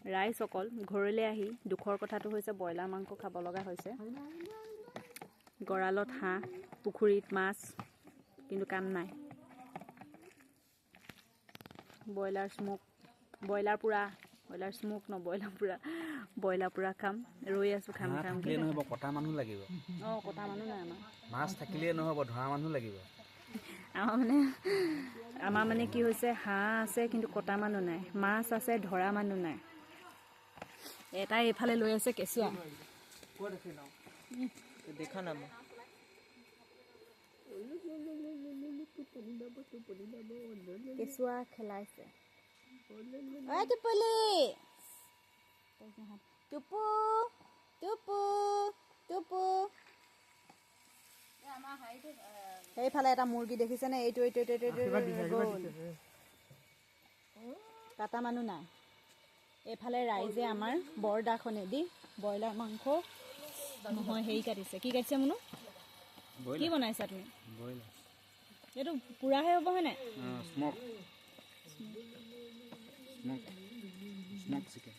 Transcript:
ৰাইজসকল ঘৰলৈ আহি দুখৰ কথাটো হৈছে ব্ৰইলাৰ মাংস খাব লগা হৈছে। গঁৰালত হাঁহ, পুখুৰীত মাছ, কিন্তু কাম নাই। ব্ৰইলাৰ পুৰা খাম। ৰৈ আছো খাম নহব, কটা মানুহ লাগিব। কটা মানুহ নাই আমাৰ। মাছ থাকিলে নহব, ধৰা মানুহ লাগিব। আমাৰ মানে কি হৈছে, হাঁহ আছে কিন্তু কটা মানুহ নাই, মাছ আছে ধৰা মানুহ নাই। এটাই এইফালে লৈ আছে কেঁচুৱা। দেখা না কেঁচুৱা খেলাইছে। টুপু টুপু টুপু। সেইফালে এটা মুৰ্গী দেখিছেনে? এইটো কাটা মানুহ নাই। এইফালে ৰাইজে আমাৰ বৰদাখনেদি ব্ৰইলাৰ মাংস নহয় হেৰি কাটিছে। কি কাটিছে মুনু? কি বনাইছা তুমি? এইটো পুৰাহে হ'ব হয়নে? Smoke chicken.